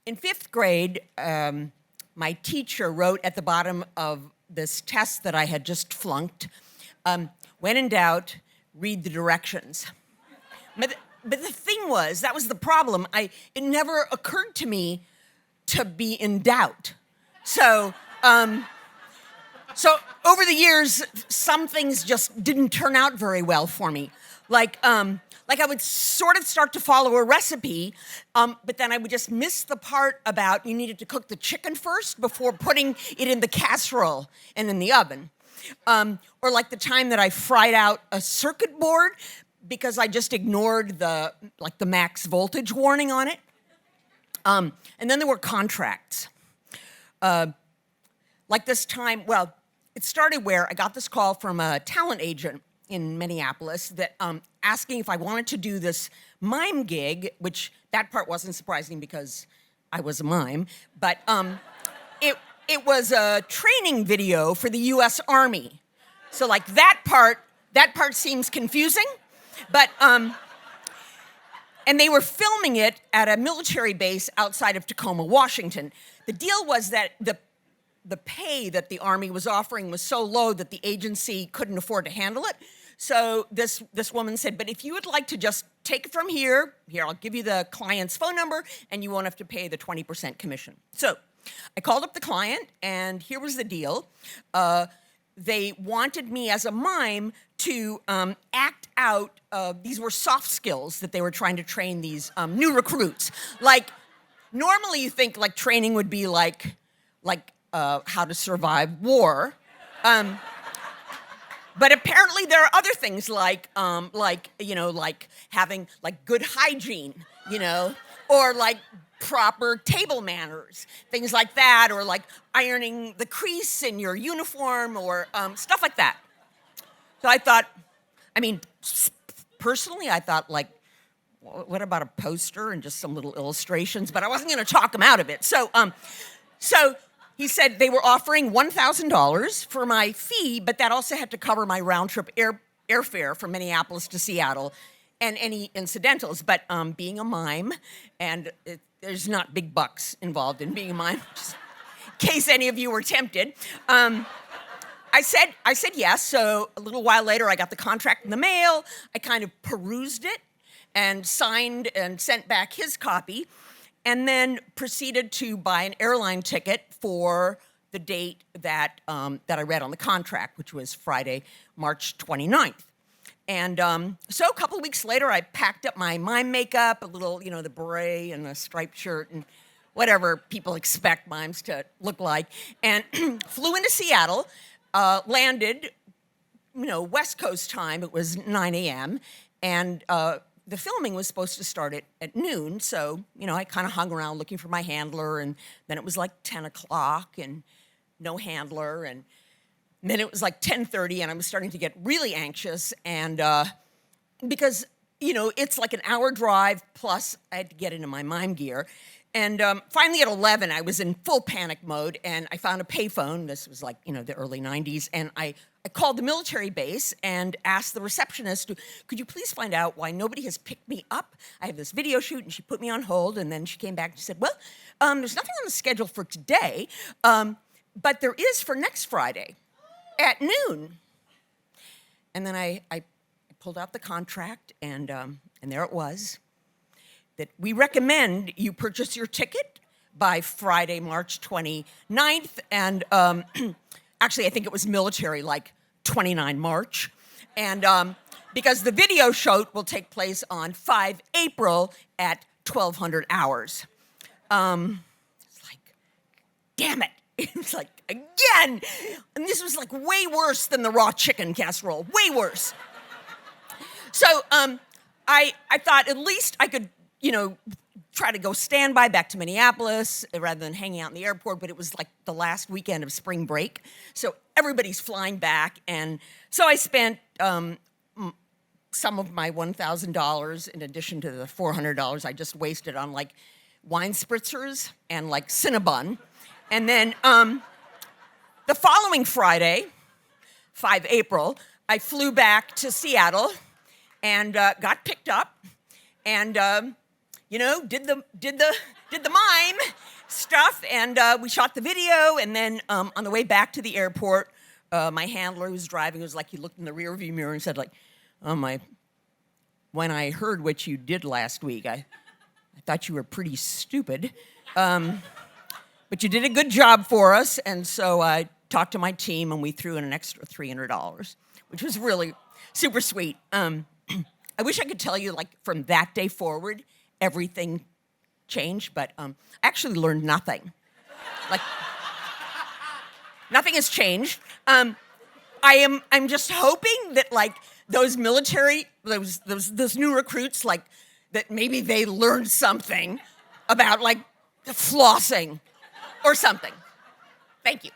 In 5th grade, my teacher wrote at the bottom of this test that I had just flunked, when in doubt, read the directions. But the thing was, that was the problem. It never occurred to me to be in doubt. So over the years, some things just didn't turn out very well for me. Like I would sort of start to follow a recipe, but then I would just miss the part about you needed to cook the chicken first before putting it in the casserole and in the oven. Or like the time that I fried out a circuit board because I just ignored the max voltage warning on it. And then there were contracts. Like this time, well, it started where I got this call from a talent agent in Minneapolis that asking if I wanted to do this mime gig, which that part wasn't surprising because I was a mime, but it was a training video for the U.S. Army. So like that part seems confusing, but and they were filming it at a military base outside of Tacoma, Washington. The deal was that the pay that the Army was offering was so low that the agency couldn't afford to handle it. So this woman said, but if you would like to just take it from here, I'll give you the client's phone number, and you won't have to pay the 20% commission. So I called up the client, and here was the deal. They wanted me as a mime to act out, these were soft skills that they were trying to train these new recruits. Like, normally you think like training would be like how to survive war. But apparently there are other things like having like good hygiene, or like proper table manners, things like that, or like ironing the crease in your uniform or stuff like that. So I thought, personally, I thought like, what about a poster and just some little illustrations? But I wasn't going to talk him out of it. So he said they were offering $1,000 for my fee, but that also had to cover my round-trip airfare from Minneapolis to Seattle and any incidentals. But being a mime, and there's not big bucks involved in being a mime, just in case any of you were tempted. I said yes, so a little while later I got the contract in the mail. I kind of perused it and signed and sent back his copy, and then proceeded to buy an airline ticket for the date that I read on the contract, which was Friday, March 29th. And so a couple weeks later, I packed up my mime makeup, a little, the beret and the striped shirt and whatever people expect mimes to look like, and flew into Seattle, landed, West Coast time. It was 9 a.m., and the filming was supposed to start at noon, so, I kind of hung around looking for my handler, and then it was like 10 o'clock, and no handler, and then it was like 10:30, and I was starting to get really anxious, and because, it's like an hour drive, plus I had to get into my mime gear, and finally at 11, I was in full panic mode, and I found a payphone. This was like, the early 90s, and I called the military base and asked the receptionist, could you please find out why nobody has picked me up? I have this video shoot, and she put me on hold, and then she came back and she said, well, there's nothing on the schedule for today, but there is for next Friday at noon. And then I pulled out the contract, and there it was, that we recommend you purchase your ticket by Friday, March 29th, and actually, I think it was military, like 29 March. And because the video shoot will take place on 5 April at 1200 hours. It's like, damn it. It's like, again. And this was like way worse than the raw chicken casserole, way worse. So I thought at least I could, try to go standby back to Minneapolis rather than hanging out in the airport, but it was like the last weekend of spring break. So everybody's flying back. And so I spent some of my $1,000 in addition to the $400 I just wasted on like wine spritzers and like Cinnabon. And then the following Friday, 5 April, I flew back to Seattle and got picked up and did the did the mime stuff, and we shot the video, and then on the way back to the airport, my handler who was driving was like, he looked in the rearview mirror and said like, oh my, when I heard what you did last week, I thought you were pretty stupid, but you did a good job for us, and so I talked to my team, and we threw in an extra $300, which was really super sweet. I wish I could tell you, like, from that day forward, everything changed, but I actually learned nothing. Like, nothing has changed. I'm just hoping that, like, those military, those new recruits, like, that maybe they learned something about, like, flossing or something. Thank you.